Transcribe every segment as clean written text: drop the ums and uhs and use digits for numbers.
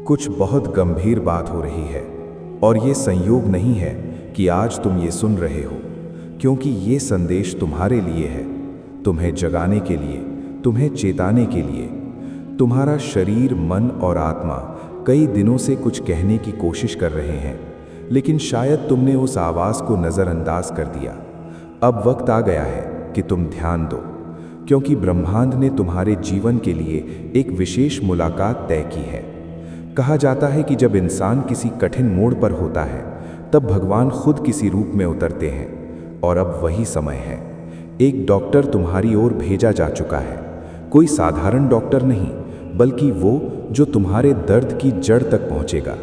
कुछ बहुत गंभीर बात हो रही है और ये संयोग नहीं है कि आज तुम ये सुन रहे हो, क्योंकि ये संदेश तुम्हारे लिए है, तुम्हें जगाने के लिए, तुम्हें चेताने के लिए। तुम्हारा शरीर, मन और आत्मा कई दिनों से कुछ कहने की कोशिश कर रहे हैं, लेकिन शायद तुमने उस आवाज़ को नज़रअंदाज कर दिया। अब वक्त आ गया है कि तुम ध्यान दो, क्योंकि ब्रह्मांड ने तुम्हारे जीवन के लिए एक विशेष मुलाकात तय की है। कहा जाता है कि जब इंसान किसी कठिन मोड़ पर होता है, तब भगवान खुद किसी रूप में उतरते हैं, और अब वही समय है। एक डॉक्टर तुम्हारी ओर भेजा जा चुका है। कोई साधारण डॉक्टर नहीं, बल्कि वो जो तुम्हारे दर्द की जड़ तक पहुंचेगा।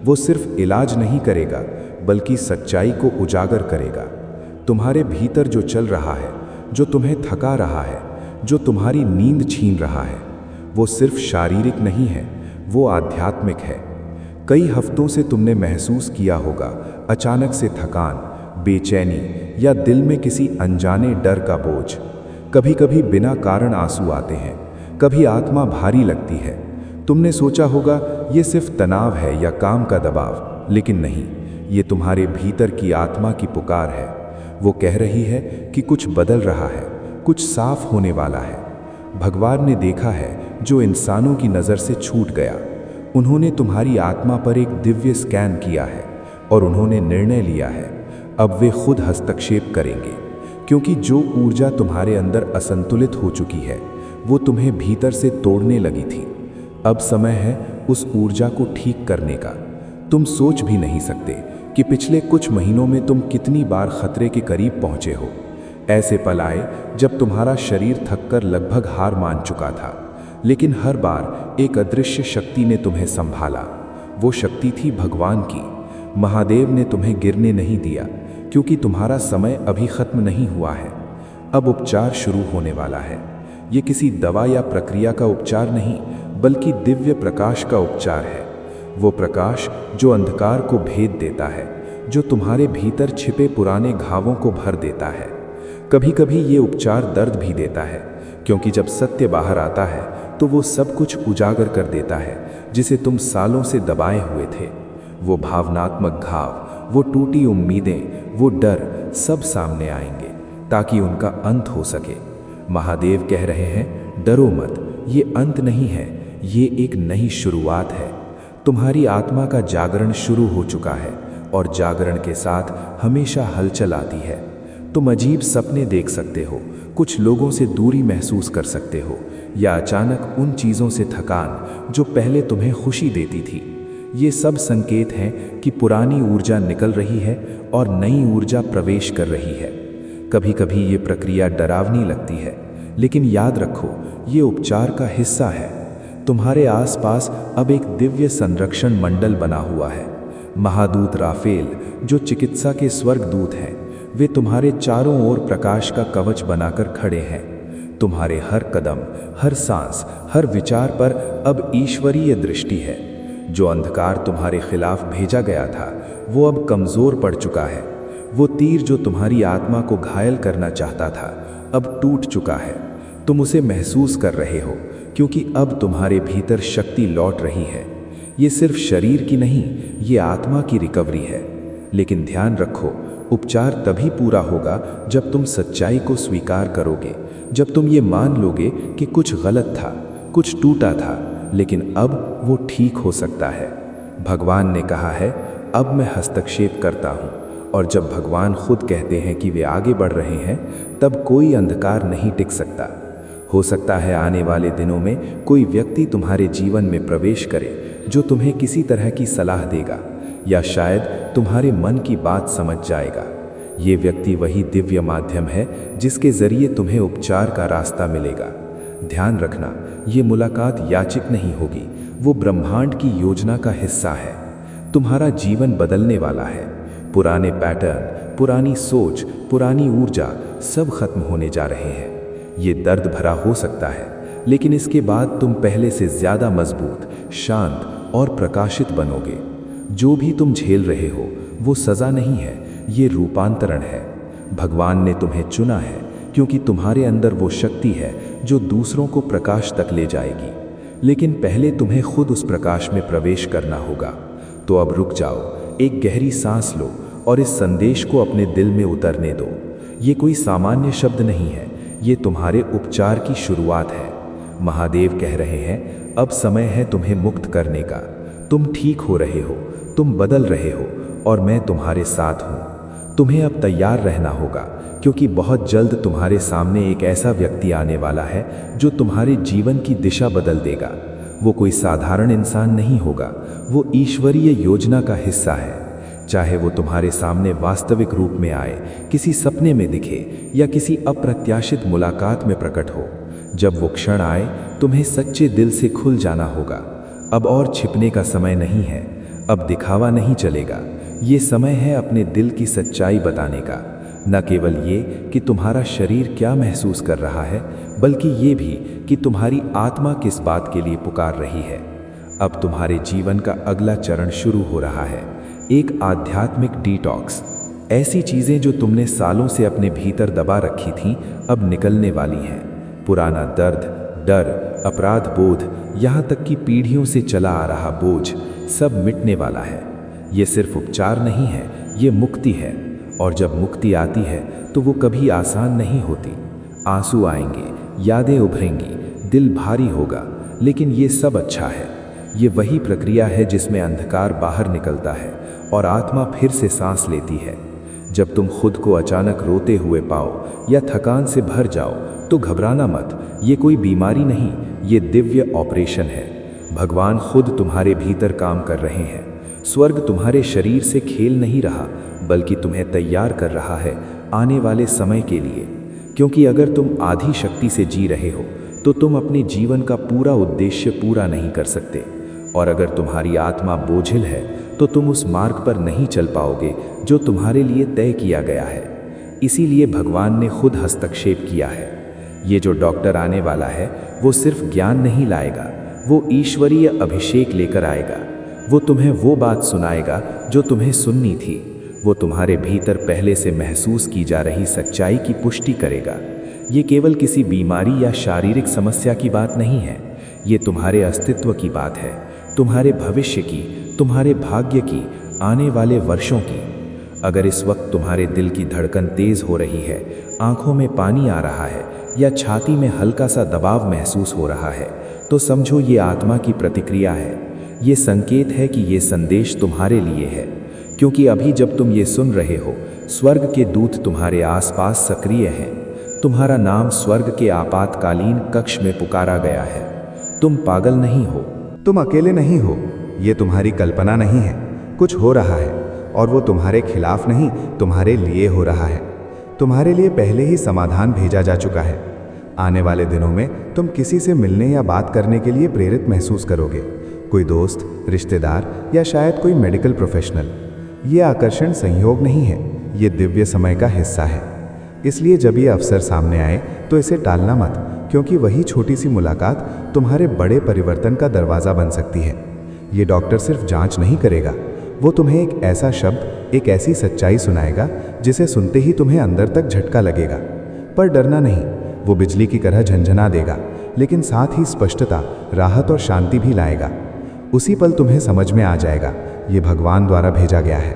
वो सिर्फ इलाज नहीं करेगा, बल्कि सच्चाई को उजागर करेगा। तुम्हारे भीतर जो चल रहा है, जो तुम्हें थका रहा है, जो तुम्हारी नींद छीन रहा है, वो सिर्फ शारीरिक नहीं है, वो आध्यात्मिक है। कई हफ्तों से तुमने महसूस किया होगा अचानक से थकान, बेचैनी या दिल में किसी अनजाने डर का बोझ। कभी कभी बिना कारण आंसू आते हैं, कभी आत्मा भारी लगती है। तुमने सोचा होगा ये सिर्फ तनाव है या काम का दबाव, लेकिन नहीं, ये तुम्हारे भीतर की आत्मा की पुकार है। वो कह रही है कि कुछ बदल रहा है, कुछ साफ होने वाला है। भगवान ने देखा है जो इंसानों की नज़र से छूट गया। उन्होंने तुम्हारी आत्मा पर एक दिव्य स्कैन किया है और उन्होंने निर्णय लिया है अब वे खुद हस्तक्षेप करेंगे, क्योंकि जो ऊर्जा तुम्हारे अंदर असंतुलित हो चुकी है, वो तुम्हें भीतर से तोड़ने लगी थी। अब समय है उस ऊर्जा को ठीक करने का। तुम सोच भी नहीं सकते कि पिछले कुछ महीनों में तुम कितनी बार खतरे के करीब पहुंचे हो। ऐसे पल आए जब तुम्हारा शरीर थककर लगभग हार मान चुका था, लेकिन हर बार एक अदृश्य शक्ति ने तुम्हें संभाला। वो शक्ति थी भगवान की। महादेव ने तुम्हें गिरने नहीं दिया, क्योंकि तुम्हारा समय अभी खत्म नहीं हुआ है। अब उपचार शुरू होने वाला है। ये किसी दवा या प्रक्रिया का उपचार नहीं, बल्कि दिव्य प्रकाश का उपचार है। वो प्रकाश जो अंधकार को भेद देता है, जो तुम्हारे भीतर छिपे पुराने घावों को भर देता है। कभी कभी ये उपचार दर्द भी देता है, क्योंकि जब सत्य बाहर आता है तो वो सब कुछ उजागर कर देता है जिसे तुम सालों से दबाए हुए थे। वो भावनात्मक घाव, वो टूटी उम्मीदें, वो डर सब सामने आएंगे ताकि उनका अंत हो सके। महादेव कह रहे हैं, डरो मत, ये अंत नहीं है, ये एक नई शुरुआत है। तुम्हारी आत्मा का जागरण शुरू हो चुका है, और जागरण के साथ हमेशा हलचल आती है। तुम अजीब सपने देख सकते हो, कुछ लोगों से दूरी महसूस कर सकते हो, या अचानक उन चीज़ों से थकान जो पहले तुम्हें खुशी देती थी। ये सब संकेत हैं कि पुरानी ऊर्जा निकल रही है और नई ऊर्जा प्रवेश कर रही है। कभी कभी ये प्रक्रिया डरावनी लगती है, लेकिन याद रखो, ये उपचार का हिस्सा है। तुम्हारे आसपास अब एक दिव्य संरक्षण मंडल बना हुआ है। महादूत राफेल, जो चिकित्सा के स्वर्गदूत हैं, वे तुम्हारे चारों ओर प्रकाश का कवच बनाकर खड़े हैं। तुम्हारे हर कदम, हर सांस, हर विचार पर अब ईश्वरीय दृष्टि है। जो अंधकार तुम्हारे खिलाफ भेजा गया था, वो अब कमज़ोर पड़ चुका है। वो तीर जो तुम्हारी आत्मा को घायल करना चाहता था, अब टूट चुका है। तुम उसे महसूस कर रहे हो, क्योंकि अब तुम्हारे भीतर शक्ति लौट रही है। ये सिर्फ शरीर की नहीं, ये आत्मा की रिकवरी है। लेकिन ध्यान रखो, उपचार तभी पूरा होगा जब तुम सच्चाई को स्वीकार करोगे, जब तुम ये मान लोगे कि कुछ गलत था, कुछ टूटा था, लेकिन अब वो ठीक हो सकता है। भगवान ने कहा है, अब मैं हस्तक्षेप करता हूँ। और जब भगवान खुद कहते हैं कि वे आगे बढ़ रहे हैं, तब कोई अंधकार नहीं टिक सकता। हो सकता है आने वाले दिनों में कोई व्यक्ति तुम्हारे जीवन में प्रवेश करे जो तुम्हें किसी तरह की सलाह देगा, या शायद तुम्हारे मन की बात समझ जाएगा। ये व्यक्ति वही दिव्य माध्यम है जिसके जरिए तुम्हें उपचार का रास्ता मिलेगा। ध्यान रखना, ये मुलाकात याचिक नहीं होगी, वो ब्रह्मांड की योजना का हिस्सा है। तुम्हारा जीवन बदलने वाला है। पुराने पैटर्न, पुरानी सोच, पुरानी ऊर्जा सब खत्म होने जा रहे हैं। ये दर्द भरा हो सकता है, लेकिन इसके बाद तुम पहले से ज़्यादा मजबूत, शांत और प्रकाशित बनोगे। जो भी तुम झेल रहे हो वो सज़ा नहीं है, ये रूपांतरण है। भगवान ने तुम्हें चुना है क्योंकि तुम्हारे अंदर वो शक्ति है जो दूसरों को प्रकाश तक ले जाएगी। लेकिन पहले तुम्हें खुद उस प्रकाश में प्रवेश करना होगा। तो अब रुक जाओ, एक गहरी सांस लो और इस संदेश को अपने दिल में उतरने दो। ये कोई सामान्य शब्द नहीं है, ये तुम्हारे उपचार की शुरुआत है। महादेव कह रहे हैं, अब समय है तुम्हें मुक्त करने का। तुम ठीक हो रहे हो, तुम बदल रहे हो और मैं तुम्हारे साथ हूँ। तुम्हें अब तैयार रहना होगा, क्योंकि बहुत जल्द तुम्हारे सामने एक ऐसा व्यक्ति आने वाला है जो तुम्हारे जीवन की दिशा बदल देगा। वो कोई साधारण इंसान नहीं होगा, वो ईश्वरीय योजना का हिस्सा है। चाहे वो तुम्हारे सामने वास्तविक रूप में आए, किसी सपने में दिखे या किसी अप्रत्याशित मुलाकात में प्रकट हो, जब वो क्षण आए तुम्हें सच्चे दिल से खुल जाना होगा। अब और छिपने का समय नहीं है, अब दिखावा नहीं चलेगा। ये समय है अपने दिल की सच्चाई बताने का। न केवल ये कि तुम्हारा शरीर क्या महसूस कर रहा है, बल्कि ये भी कि तुम्हारी आत्मा किस बात के लिए पुकार रही है। अब तुम्हारे जीवन का अगला चरण शुरू हो रहा है, एक आध्यात्मिक डिटॉक्स। ऐसी चीज़ें जो तुमने सालों से अपने भीतर दबा रखी थीं, अब निकलने वाली हैं। पुराना दर्द, डर, अपराध बोध, यहाँ तक कि पीढ़ियों से चला आ रहा बोझ, सब मिटने वाला है। ये सिर्फ उपचार नहीं है, ये मुक्ति है। और जब मुक्ति आती है तो वो कभी आसान नहीं होती। आंसू आएंगे, यादें उभरेंगी, दिल भारी होगा, लेकिन ये सब अच्छा है। ये वही प्रक्रिया है जिसमें अंधकार बाहर निकलता है और आत्मा फिर से सांस लेती है। जब तुम खुद को अचानक रोते हुए पाओ या थकान से भर जाओ तो घबराना मत। ये कोई बीमारी नहीं, ये दिव्य ऑपरेशन है। भगवान खुद तुम्हारे भीतर काम कर रहे हैं। स्वर्ग तुम्हारे शरीर से खेल नहीं रहा, बल्कि तुम्हें तैयार कर रहा है आने वाले समय के लिए। क्योंकि अगर तुम आधी शक्ति से जी रहे हो तो तुम अपने जीवन का पूरा उद्देश्य पूरा नहीं कर सकते। और अगर तुम्हारी आत्मा बोझिल है तो तुम उस मार्ग पर नहीं चल पाओगे जो तुम्हारे लिए तय किया गया है। इसीलिए भगवान ने खुद हस्तक्षेप किया है। ये जो डॉक्टर आने वाला है वो सिर्फ ज्ञान नहीं लाएगा, वो ईश्वरीय अभिषेक लेकर आएगा। वो तुम्हें वो बात सुनाएगा जो तुम्हें सुननी थी। वो तुम्हारे भीतर पहले से महसूस की जा रही सच्चाई की पुष्टि करेगा। ये केवल किसी बीमारी या शारीरिक समस्या की बात नहीं है, ये तुम्हारे अस्तित्व की बात है, तुम्हारे भविष्य की, तुम्हारे भाग्य की, आने वाले वर्षों की। अगर इस वक्त तुम्हारे दिल की धड़कन तेज हो रही है, आंखों में पानी आ रहा है या छाती में हल्का सा दबाव महसूस हो रहा है, तो समझो ये आत्मा की प्रतिक्रिया है। ये संकेत है कि ये संदेश तुम्हारे लिए है। क्योंकि अभी जब तुम ये सुन रहे हो, स्वर्ग के दूत तुम्हारे आसपास सक्रिय हैं। तुम्हारा नाम स्वर्ग के आपातकालीन कक्ष में पुकारा गया है। तुम पागल नहीं हो, तुम अकेले नहीं हो, ये तुम्हारी कल्पना नहीं है। कुछ हो रहा है और वो तुम्हारे खिलाफ नहीं, तुम्हारे लिए हो रहा है। तुम्हारे लिए पहले ही समाधान भेजा जा चुका है। आने वाले दिनों में तुम किसी से मिलने या बात करने के लिए प्रेरित महसूस करोगे। कोई दोस्त, रिश्तेदार या शायद कोई मेडिकल प्रोफेशनल। ये आकर्षण संयोग नहीं है, ये दिव्य समय का हिस्सा है। इसलिए जब ये अवसर सामने आए तो इसे टालना मत, क्योंकि वही छोटी सी मुलाकात तुम्हारे बड़े परिवर्तन का दरवाज़ा बन सकती है। ये डॉक्टर सिर्फ जांच नहीं करेगा, वो तुम्हें एक ऐसा शब्द, एक ऐसी सच्चाई सुनाएगा जिसे सुनते ही तुम्हें अंदर तक झटका लगेगा। पर डरना नहीं, वो बिजली की तरह झंझना देगा, लेकिन साथ ही स्पष्टता, राहत और शांति भी लाएगा। उसी पल तुम्हें समझ में आ जाएगा, ये भगवान द्वारा भेजा गया है।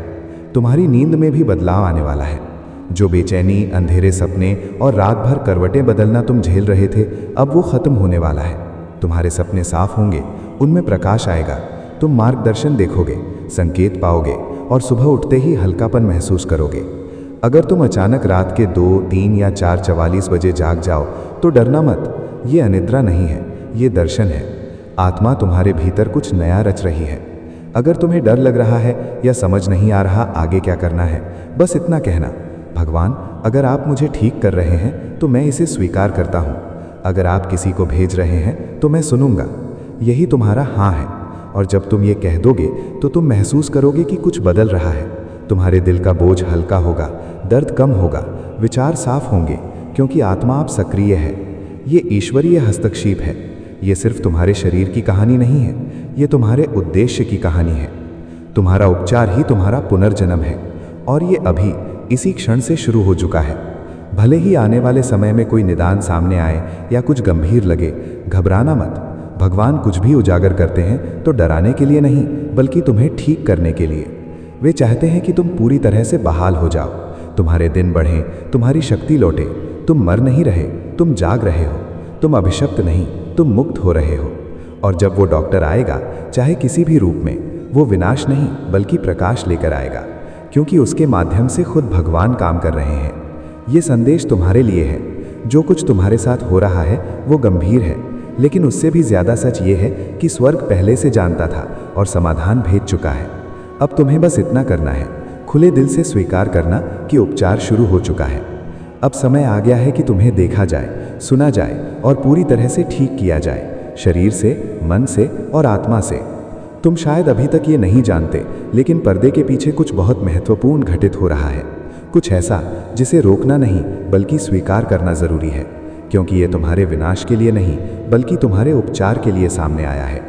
तुम्हारी नींद में भी बदलाव आने वाला है। जो बेचैनी, अंधेरे सपने और रात भर करवटें बदलना तुम झेल रहे थे, अब वो खत्म होने वाला है। तुम्हारे सपने साफ होंगे, उनमें प्रकाश आएगा। तुम मार्गदर्शन देखोगे, संकेत पाओगे और सुबह उठते ही हल्कापन महसूस करोगे। अगर तुम अचानक रात के 2, 3 या 4:44 बजे जाग जाओ तो डरना मत। ये अनिद्रा नहीं है, ये दर्शन है। आत्मा तुम्हारे भीतर कुछ नया रच रही है। अगर तुम्हें डर लग रहा है या समझ नहीं आ रहा आगे क्या करना है, बस इतना कहना, भगवान अगर आप मुझे ठीक कर रहे हैं तो मैं इसे स्वीकार करता हूँ। अगर आप किसी को भेज रहे हैं तो मैं सुनूंगा। यही तुम्हारा हाँ है। और जब तुम ये कह दोगे तो तुम महसूस करोगे कि कुछ बदल रहा है। तुम्हारे दिल का बोझ हल्का होगा, दर्द कम होगा, विचार साफ होंगे, क्योंकि आत्मा आप सक्रिय है। ये ईश्वरीय हस्तक्षेप है। ये सिर्फ तुम्हारे शरीर की कहानी नहीं है, ये तुम्हारे उद्देश्य की कहानी है। तुम्हारा उपचार ही तुम्हारा पुनर्जन्म है और ये अभी इसी क्षण से शुरू हो चुका है। भले ही आने वाले समय में कोई निदान सामने आए या कुछ गंभीर लगे, घबराना मत। भगवान कुछ भी उजागर करते हैं तो डराने के लिए नहीं, बल्कि तुम्हें ठीक करने के लिए। वे चाहते हैं कि तुम पूरी तरह से बहाल हो जाओ, तुम्हारे दिन बढ़ें, तुम्हारी शक्ति लौटे। तुम मर नहीं रहे, तुम जाग रहे हो। तुम अभिशप्त नहीं, तुम मुक्त हो रहे हो। और जब वो डॉक्टर आएगा, चाहे किसी भी रूप में, वो विनाश नहीं बल्कि प्रकाश लेकर आएगा, क्योंकि उसके माध्यम से खुद भगवान काम कर रहे हैं। ये संदेश तुम्हारे लिए है। जो कुछ तुम्हारे साथ हो रहा है वो गंभीर है, लेकिन उससे भी ज़्यादा सच ये है कि स्वर्ग पहले से जानता था और समाधान भेज चुका है। अब तुम्हें बस इतना करना है, खुले दिल से स्वीकार करना कि उपचार शुरू हो चुका है। अब समय आ गया है कि तुम्हें देखा जाए, सुना जाए और पूरी तरह से ठीक किया जाए, शरीर से, मन से और आत्मा से। तुम शायद अभी तक ये नहीं जानते, लेकिन पर्दे के पीछे कुछ बहुत महत्वपूर्ण घटित हो रहा है। कुछ ऐसा जिसे रोकना नहीं बल्कि स्वीकार करना ज़रूरी है, क्योंकि ये तुम्हारे विनाश के लिए नहीं बल्कि तुम्हारे उपचार के लिए सामने आया है।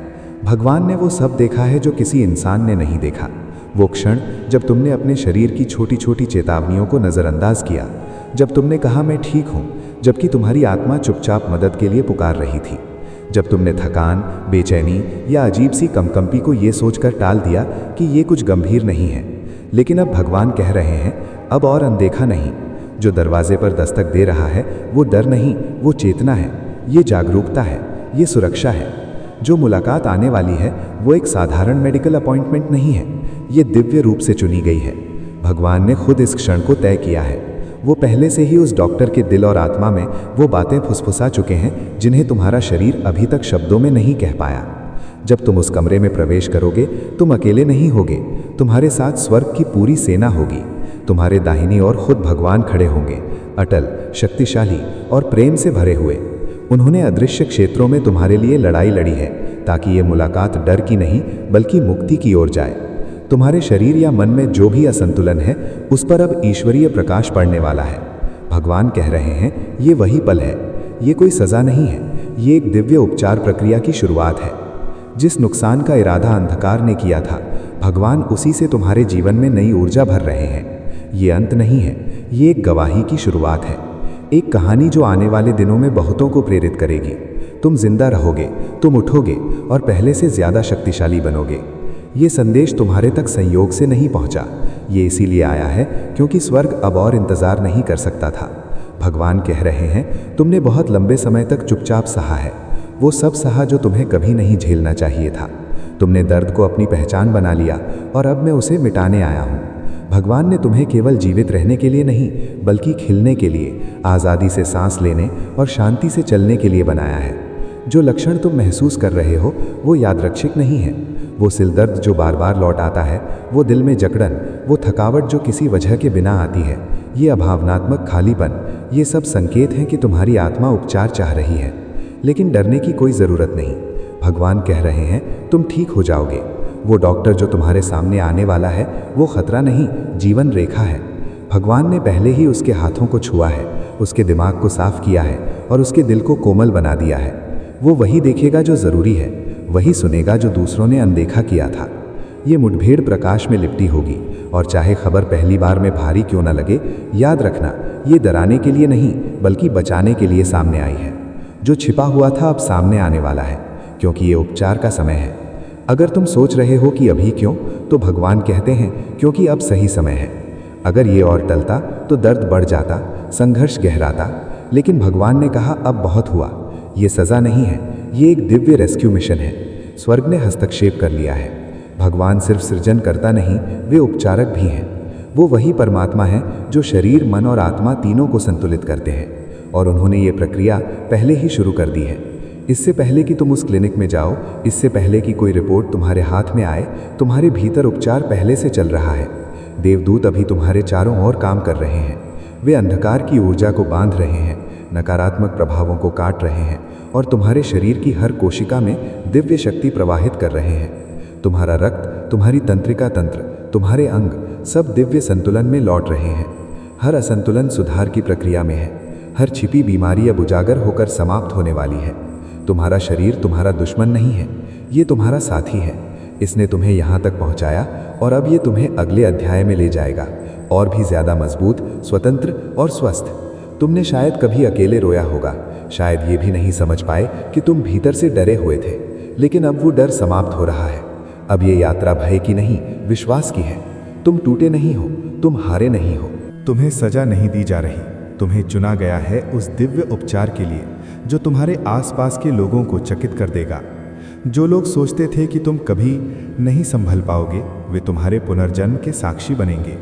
भगवान ने वो सब देखा है जो किसी इंसान ने नहीं देखा। वो क्षण जब तुमने अपने शरीर की छोटी छोटी चेतावनियों को नज़रअंदाज किया, जब तुमने कहा मैं ठीक हूँ, जबकि तुम्हारी आत्मा चुपचाप मदद के लिए पुकार रही थी। जब तुमने थकान, बेचैनी या अजीब सी कंपकंपी को ये सोचकर टाल दिया कि ये कुछ गंभीर नहीं है। लेकिन अब भगवान कह रहे हैं, अब और अनदेखा नहीं। जो दरवाजे पर दस्तक दे रहा है वो डर नहीं, वो चेतना है, ये जागरूकता है, ये सुरक्षा है। जो मुलाकात आने वाली है वो एक साधारण मेडिकल अपॉइंटमेंट नहीं है, ये दिव्य रूप से चुनी गई है। भगवान ने खुद इस क्षण को तय किया है। वो पहले से ही उस डॉक्टर के दिल और आत्मा में वो बातें फुसफुसा चुके हैं जिन्हें तुम्हारा शरीर अभी तक शब्दों में नहीं कह पाया। जब तुम उस कमरे में प्रवेश करोगे, तुम अकेले नहीं होगे, तुम्हारे साथ स्वर्ग की पूरी सेना होगी। तुम्हारे दाहिनी ओर खुद भगवान खड़े होंगे, अटल, शक्तिशाली और प्रेम से भरे हुए। उन्होंने अदृश्य क्षेत्रों में तुम्हारे लिए लड़ाई लड़ी है, ताकि ये मुलाकात डर की नहीं बल्कि मुक्ति की ओर जाए। तुम्हारे शरीर या मन में जो भी असंतुलन है, उस पर अब ईश्वरीय प्रकाश पड़ने वाला है। भगवान कह रहे हैं, ये वही पल है, ये कोई सज़ा नहीं है, ये एक दिव्य उपचार प्रक्रिया की शुरुआत है। जिस नुकसान का इरादा अंधकार ने किया था, भगवान उसी से तुम्हारे जीवन में नई ऊर्जा भर रहे हैं। ये अंत नहीं है, ये एक गवाही की शुरुआत है, एक कहानी जो आने वाले दिनों में बहुतों को प्रेरित करेगी। तुम जिंदा रहोगे, तुम उठोगे और पहले से ज़्यादा शक्तिशाली बनोगे। ये संदेश तुम्हारे तक संयोग से नहीं पहुंचा, ये इसीलिए आया है क्योंकि स्वर्ग अब और इंतज़ार नहीं कर सकता था। भगवान कह रहे हैं, तुमने बहुत लंबे समय तक चुपचाप सहा है, वो सब सहा जो तुम्हें कभी नहीं झेलना चाहिए था। तुमने दर्द को अपनी पहचान बना लिया और अब मैं उसे मिटाने आया हूँ। भगवान ने तुम्हें केवल जीवित रहने के लिए नहीं बल्कि खिलने के लिए, आज़ादी से सांस लेने और शांति से चलने के लिए बनाया है। जो लक्षण तुम महसूस कर रहे हो वो यादृच्छिक नहीं है। वो सिर दर्द जो बार बार लौट आता है, वो दिल में जकड़न, वो थकावट जो किसी वजह के बिना आती है, ये अभावनात्मक खालीपन, ये सब संकेत हैं कि तुम्हारी आत्मा उपचार चाह रही है। लेकिन डरने की कोई ज़रूरत नहीं। भगवान कह रहे हैं, तुम ठीक हो जाओगे। वो डॉक्टर जो तुम्हारे सामने आने वाला है वो खतरा नहीं, जीवन रेखा है। भगवान ने पहले ही उसके हाथों को छुआ है, उसके दिमाग को साफ किया है और उसके दिल को कोमल बना दिया है। वो वही देखेगा जो ज़रूरी है, वही सुनेगा जो दूसरों ने अनदेखा किया था। ये मुठभेड़ प्रकाश में लिपटी होगी और चाहे खबर पहली बार में भारी क्यों न लगे, याद रखना, ये डराने के लिए नहीं बल्कि बचाने के लिए सामने आई है। जो छिपा हुआ था अब सामने आने वाला है, क्योंकि ये उपचार का समय है। अगर तुम सोच रहे हो कि अभी क्यों, तो भगवान कहते हैं क्योंकि अब सही समय है। अगर ये और टलता तो दर्द बढ़ जाता, संघर्ष गहराता, लेकिन भगवान ने कहा अब बहुत हुआ। ये सज़ा नहीं है, ये एक दिव्य रेस्क्यू मिशन है। स्वर्ग ने हस्तक्षेप कर लिया है। भगवान सिर्फ सृजन करता नहीं, वे उपचारक भी हैं। वो वही परमात्मा है जो शरीर, मन और आत्मा तीनों को संतुलित करते हैं, और उन्होंने ये प्रक्रिया पहले ही शुरू कर दी है। इससे पहले कि तुम उस क्लिनिक में जाओ, इससे पहले कि कोई रिपोर्ट तुम्हारे हाथ में आए, तुम्हारे भीतर उपचार पहले से चल रहा है। देवदूत अभी तुम्हारे चारों ओर काम कर रहे हैं। वे अंधकार की ऊर्जा को बांध रहे हैं, नकारात्मक प्रभावों को काट रहे हैं और तुम्हारे शरीर की हर कोशिका में दिव्य शक्ति प्रवाहित कर रहे हैं। तुम्हारा रक्त, तुम्हारी तंत्रिका तंत्र, तुम्हारे अंग सब दिव्य संतुलन में लौट रहे हैं। हर असंतुलन सुधार की प्रक्रिया में है। हर छिपी बीमारी अब उजागर होकर समाप्त होने वाली है। तुम्हारा शरीर तुम्हारा दुश्मन नहीं है, ये तुम्हारा साथी है। इसने तुम्हें यहाँ तक पहुँचाया और अब ये तुम्हें अगले अध्याय में ले जाएगा, और भी ज़्यादा मजबूत, स्वतंत्र और स्वस्थ। तुमने शायद कभी अकेले रोया होगा, शायद ये भी नहीं समझ पाए कि तुम भीतर से डरे हुए थे, लेकिन अब वो डर समाप्त हो रहा है। अब ये यात्रा भय की नहीं, विश्वास की है। तुम टूटे नहीं हो, तुम हारे नहीं हो। तुम्हें सजा नहीं दी जा रही, तुम्हें चुना गया है उस दिव्य उपचार के लिए जो तुम्हारे आसपास के लोगों को चकित कर देगा। जो लोग सोचते थे कि तुम कभी नहीं संभल पाओगे, वे तुम्हारे पुनर्जन्म के साक्षी बनेंगे।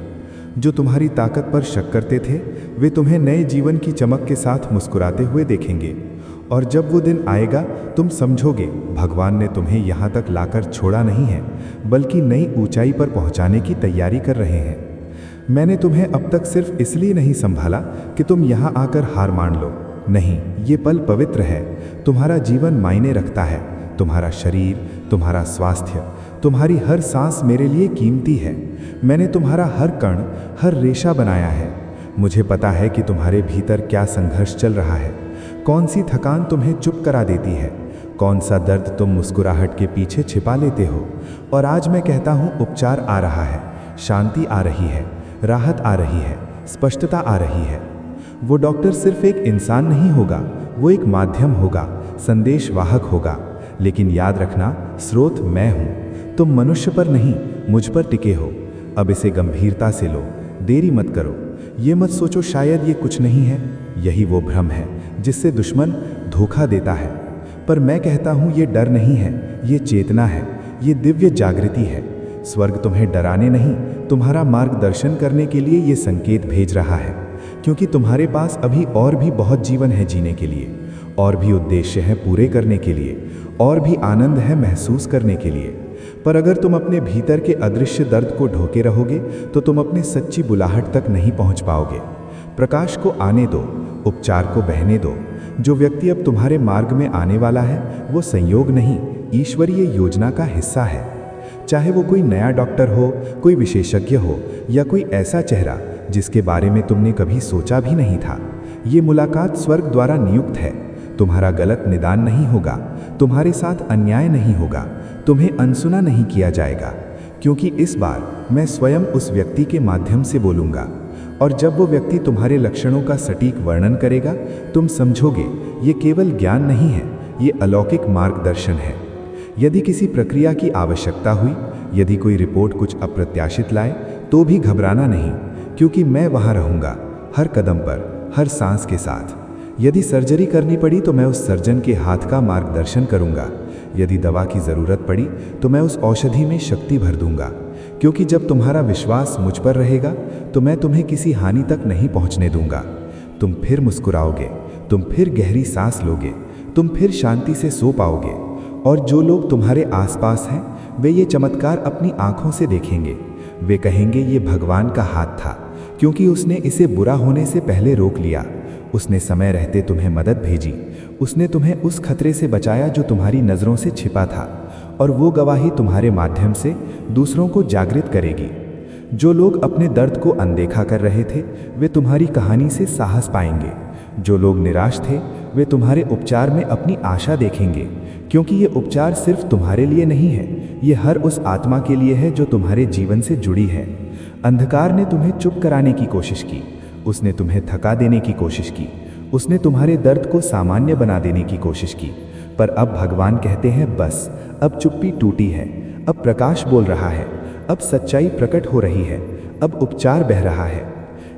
जो तुम्हारी ताकत पर शक करते थे, वे तुम्हें नए जीवन की चमक के साथ मुस्कुराते हुए देखेंगे। और जब वो दिन आएगा, तुम समझोगे भगवान ने तुम्हें यहाँ तक लाकर छोड़ा नहीं है, बल्कि नई ऊंचाई पर पहुँचाने की तैयारी कर रहे हैं। मैंने तुम्हें अब तक सिर्फ इसलिए नहीं संभाला कि तुम यहाँ आकर हार मान लो। नहीं, ये पल पवित्र है। तुम्हारा जीवन मायने रखता है। तुम्हारा शरीर, तुम्हारा स्वास्थ्य, तुम्हारी हर सांस मेरे लिए कीमती है। मैंने तुम्हारा हर कण, हर रेशा बनाया है। मुझे पता है कि तुम्हारे भीतर क्या संघर्ष चल रहा है, कौन सी थकान तुम्हें चुप करा देती है, कौन सा दर्द तुम मुस्कुराहट के पीछे छिपा लेते हो। और आज मैं कहता हूँ, उपचार आ रहा है, शांति आ रही है, राहत आ रही है, स्पष्टता आ रही है। वो डॉक्टर सिर्फ एक इंसान नहीं होगा, वो एक माध्यम होगा, संदेश वाहक होगा। लेकिन याद रखना, स्रोत मैं हूँ। तुम मनुष्य पर नहीं, मुझ पर टिके हो। अब इसे गंभीरता से लो, देरी मत करो। ये मत सोचो शायद ये कुछ नहीं है। यही वो भ्रम है जिससे दुश्मन धोखा देता है। पर मैं कहता हूँ, ये डर नहीं है, ये चेतना है, ये दिव्य जागृति है। स्वर्ग तुम्हें डराने नहीं, तुम्हारा मार्गदर्शन करने के लिए ये संकेत भेज रहा है। क्योंकि तुम्हारे पास अभी और भी बहुत जीवन है जीने के लिए, और भी उद्देश्य है पूरे करने के लिए, और भी आनंद है महसूस करने के लिए। पर अगर तुम अपने भीतर के अदृश्य दर्द को ढोके रहोगे, तो तुम अपने सच्ची बुलाहट तक नहीं पहुंच पाओगे। प्रकाश को आने दो, उपचार को बहने दो। जो व्यक्ति अब तुम्हारे मार्ग में आने वाला है, वो संयोग नहीं, ईश्वरीय योजना का हिस्सा है। चाहे वो कोई नया डॉक्टर हो, कोई विशेषज्ञ हो, या कोई ऐसा चेहरा जिसके बारे में तुमने कभी सोचा भी नहीं था। ये मुलाकात स्वर्ग द्वारा नियुक्त है। तुम्हारा गलत निदान नहीं होगा, तुम्हारे साथ अन्याय नहीं होगा, तुम्हें अनसुना नहीं किया जाएगा। क्योंकि इस बार मैं स्वयं उस व्यक्ति के माध्यम से बोलूँगा, और जब वो व्यक्ति तुम्हारे लक्षणों का सटीक वर्णन करेगा, तुम समझोगे ये केवल ज्ञान नहीं है, ये अलौकिक मार्गदर्शन है। यदि किसी प्रक्रिया की आवश्यकता हुई, यदि कोई रिपोर्ट कुछ अप्रत्याशित लाए, तो भी घबराना नहीं, क्योंकि मैं वहाँ रहूँगा, हर कदम पर, हर सांस के साथ। यदि सर्जरी करनी पड़ी तो मैं उस सर्जन के हाथ का मार्गदर्शन करूँगा। यदि दवा की ज़रूरत पड़ी तो मैं उस औषधि में शक्ति भर दूँगा। क्योंकि जब तुम्हारा विश्वास मुझ पर रहेगा, तो मैं तुम्हें किसी हानि तक नहीं पहुँचने दूँगा। तुम फिर मुस्कुराओगे, तुम फिर गहरी सांस लोगे, तुम फिर शांति से सो पाओगे। और जो लोग तुम्हारे आसपास हैं, वे ये चमत्कार अपनी आँखों से देखेंगे। वे कहेंगे ये भगवान का हाथ था, क्योंकि उसने इसे बुरा होने से पहले रोक लिया। उसने समय रहते तुम्हें मदद भेजी। उसने तुम्हें उस खतरे से बचाया जो तुम्हारी नज़रों से छिपा था। और वो गवाही तुम्हारे माध्यम से दूसरों को जागृत करेगी। जो लोग अपने दर्द को अनदेखा कर रहे थे, वे तुम्हारी कहानी से साहस पाएंगे। जो लोग निराश थे, वे तुम्हारे उपचार में अपनी आशा देखेंगे। क्योंकि ये उपचार सिर्फ तुम्हारे लिए नहीं है, ये हर उस आत्मा के लिए है जो तुम्हारे जीवन से जुड़ी है। अंधकार ने तुम्हें चुप कराने की कोशिश की, उसने तुम्हें थका देने की कोशिश की, उसने तुम्हारे दर्द को सामान्य बना देने की कोशिश की। पर अब भगवान कहते हैं, बस अब चुप्पी टूटी है, अब प्रकाश बोल रहा है, अब सच्चाई प्रकट हो रही है, अब उपचार बह रहा है।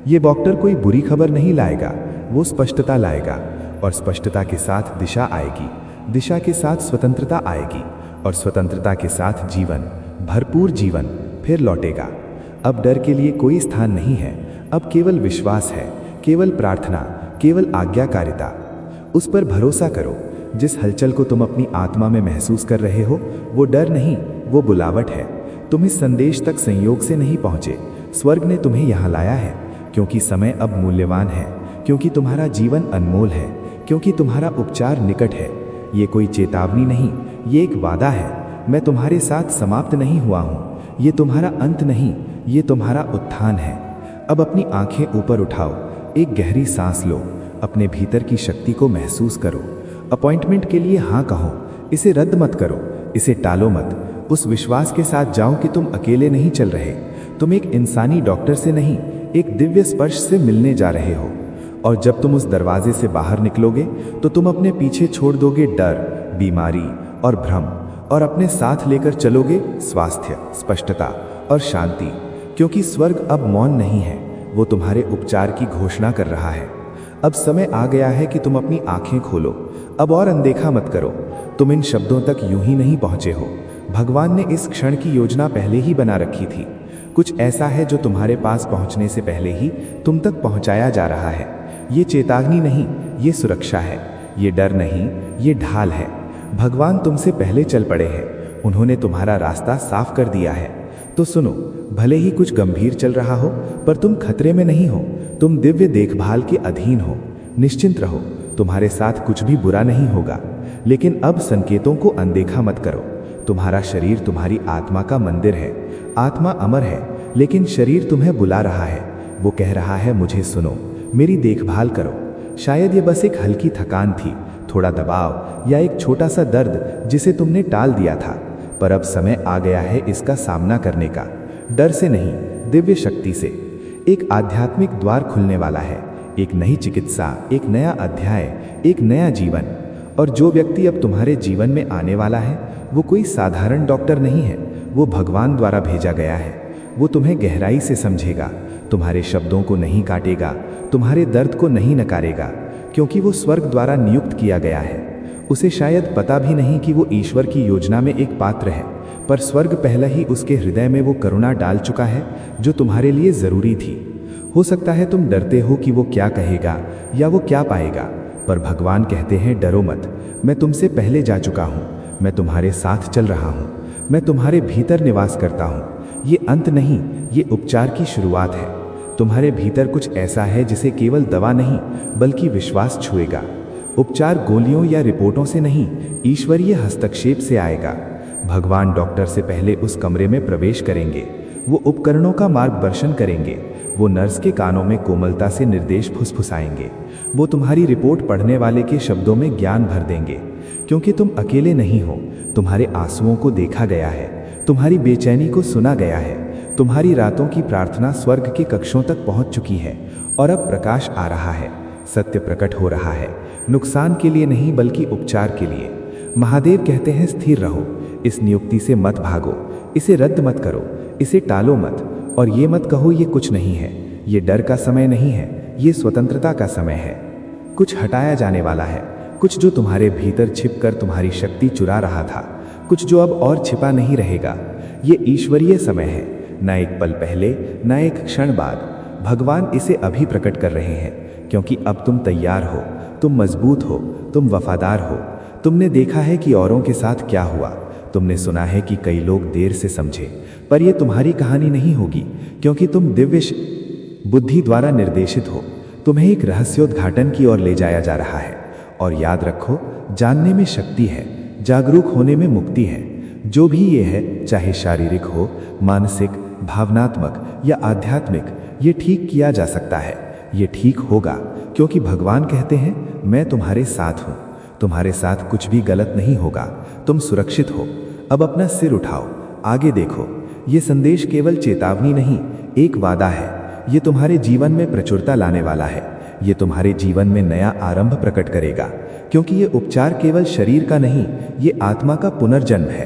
ये डॉक्टर कोई बुरी खबर नहीं लाएगा, वो स्पष्टता लाएगा। और स्पष्टता के साथ दिशा आएगी, दिशा के साथ स्वतंत्रता आएगी, और स्वतंत्रता के साथ जीवन, भरपूर जीवन फिर लौटेगा। अब डर के लिए कोई स्थान नहीं है, अब केवल विश्वास है, केवल प्रार्थना, केवल आज्ञाकारिता। उस पर भरोसा करो। जिस हलचल को तुम अपनी आत्मा में महसूस कर रहे हो, वो डर नहीं, वो बुलावट है। तुम इस संदेश तक संयोग से नहीं पहुंचे, स्वर्ग ने तुम्हें यहाँ लाया है। क्योंकि समय अब मूल्यवान है, क्योंकि तुम्हारा जीवन अनमोल है, क्योंकि तुम्हारा उपचार निकट है। ये कोई चेतावनी नहीं, ये एक वादा है। मैं तुम्हारे साथ समाप्त नहीं हुआ हूँ, ये तुम्हारा अंत नहीं, ये तुम्हारा उत्थान है। अब अपनी आंखें ऊपर उठाओ, एक गहरी सांस लो, अपने भीतर की शक्ति को महसूस करो। अपॉइंटमेंट के लिए हाँ कहो, इसे रद्द मत करो, इसे टालो मत। उस विश्वास के साथ जाओ कि तुम अकेले नहीं चल रहे, तुम एक इंसानी डॉक्टर से नहीं, एक दिव्य स्पर्श से मिलने जा रहे हो। और जब तुम उस दरवाजे से बाहर निकलोगे तो तुम अपने पीछे छोड़ दोगे डर, बीमारी और भ्रम, और अपने साथ लेकर चलोगे स्वास्थ्य, स्पष्टता और शांति। क्योंकि स्वर्ग अब मौन नहीं है, वो तुम्हारे उपचार की घोषणा कर रहा है। अब समय आ गया है कि तुम अपनी आंखें खोलो, अब और अनदेखा मत करो। तुम इन शब्दों तक यूं ही नहीं पहुंचे हो, भगवान ने इस क्षण की योजना पहले ही बना रखी थी। कुछ ऐसा है जो तुम्हारे पास पहुंचने से पहले ही तुम तक पहुंचाया जा रहा है। ये चेतावनी नहीं, ये सुरक्षा है। ये डर नहीं, ये ढाल है। भगवान तुमसे पहले चल पड़े हैं, उन्होंने तुम्हारा रास्ता साफ कर दिया है। तो सुनो, भले ही कुछ गंभीर चल रहा हो, पर तुम खतरे में नहीं हो, तुम दिव्य देखभाल के अधीन हो। निश्चिंत रहो, तुम्हारे साथ कुछ भी बुरा नहीं होगा। लेकिन अब संकेतों को अनदेखा मत करो। तुम्हारा शरीर तुम्हारी आत्मा का मंदिर है। आत्मा अमर है, लेकिन शरीर तुम्हें बुला रहा है। वो कह रहा है, मुझे सुनो, मेरी देखभाल करो। शायद ये बस एक हल्की थकान थी, थोड़ा दबाव या एक छोटा सा दर्द जिसे तुमने टाल दिया था, पर अब समय आ गया है इसका सामना करने का। डर से नहीं, दिव्य शक्ति से। एक आध्यात्मिक द्वार खुलने वाला है, एक नई चिकित्सा, एक नया अध्याय, एक नया जीवन। और जो व्यक्ति अब तुम्हारे जीवन में आने वाला है, वो कोई साधारण डॉक्टर नहीं है, वो भगवान द्वारा भेजा गया है। वो तुम्हें गहराई से समझेगा, तुम्हारे शब्दों को नहीं काटेगा, तुम्हारे दर्द को नहीं नकारेगा, क्योंकि वो स्वर्ग द्वारा नियुक्त किया गया है। उसे शायद पता भी नहीं कि वो ईश्वर की योजना में एक पात्र है, पर स्वर्ग पहले ही उसके हृदय में वो करुणा डाल चुका है जो तुम्हारे लिए जरूरी थी। हो सकता है तुम डरते हो कि वो क्या कहेगा या वो क्या पाएगा, पर भगवान कहते हैं, डरो मत, मैं तुमसे पहले जा चुका हूँ, मैं तुम्हारे साथ चल रहा हूँ, मैं तुम्हारे भीतर निवास करता हूँ। ये अंत नहीं, ये उपचार की शुरुआत है। तुम्हारे भीतर कुछ ऐसा है जिसे केवल दवा नहीं बल्कि विश्वास छुएगा। उपचार गोलियों या रिपोर्टों से नहीं, ईश्वरीय हस्तक्षेप से आएगा। भगवान डॉक्टर से पहले उस कमरे में प्रवेश करेंगे, वो उपकरणों का मार्गदर्शन करेंगे, वो नर्स के कानों में कोमलता से निर्देश फुसफुसाएंगे, वो तुम्हारी रिपोर्ट पढ़ने वाले के शब्दों में ज्ञान भर देंगे। क्योंकि तुम अकेले नहीं हो, तुम्हारे आंसुओं को देखा गया है, तुम्हारी बेचैनी को सुना गया है, तुम्हारी रातों की प्रार्थना स्वर्ग के कक्षों तक पहुंच चुकी है। और अब प्रकाश आ रहा है, सत्य प्रकट हो रहा है, नुकसान के लिए नहीं बल्कि उपचार के लिए। महादेव कहते हैं, स्थिर रहो, इस नियुक्ति से मत भागो, इसे रद्द मत करो, इसे टालो मत, और ये मत कहो ये कुछ नहीं है। ये डर का समय नहीं है, ये स्वतंत्रता का समय है। कुछ हटाया जाने वाला है, कुछ जो तुम्हारे भीतर छिपकर तुम्हारी शक्ति चुरा रहा था, कुछ जो अब और छिपा नहीं रहेगा। ये ईश्वरीय समय है, ना एक पल पहले, ना एक क्षण बाद। भगवान इसे अभी प्रकट कर रहे हैं, क्योंकि अब तुम तैयार हो, तुम मजबूत हो, तुम वफादार हो। तुमने देखा है कि औरों के साथ क्या हुआ, तुमने सुना है कि कई लोग देर से समझे, पर यह तुम्हारी कहानी नहीं होगी, क्योंकि तुम दिव्य बुद्धि द्वारा निर्देशित हो। तुम्हें एक रहस्योद्घाटन की ओर ले जाया जा रहा है। और याद रखो, जानने में शक्ति है, जागरूक होने में मुक्ति है। जो भी ये है, चाहे शारीरिक हो, मानसिक, भावनात्मक या आध्यात्मिक, ये ठीक किया जा सकता है, ये ठीक होगा, क्योंकि भगवान कहते हैं, मैं तुम्हारे साथ हूँ, तुम्हारे साथ कुछ भी गलत नहीं होगा, तुम सुरक्षित हो। अब अपना सिर उठाओ, आगे देखो। ये संदेश केवल चेतावनी नहीं, एक वादा है। ये तुम्हारे जीवन में प्रचुरता लाने वाला है, ये तुम्हारे जीवन में नया आरंभ प्रकट करेगा, क्योंकि ये उपचार केवल शरीर का नहीं, ये आत्मा का पुनर्जन्म है।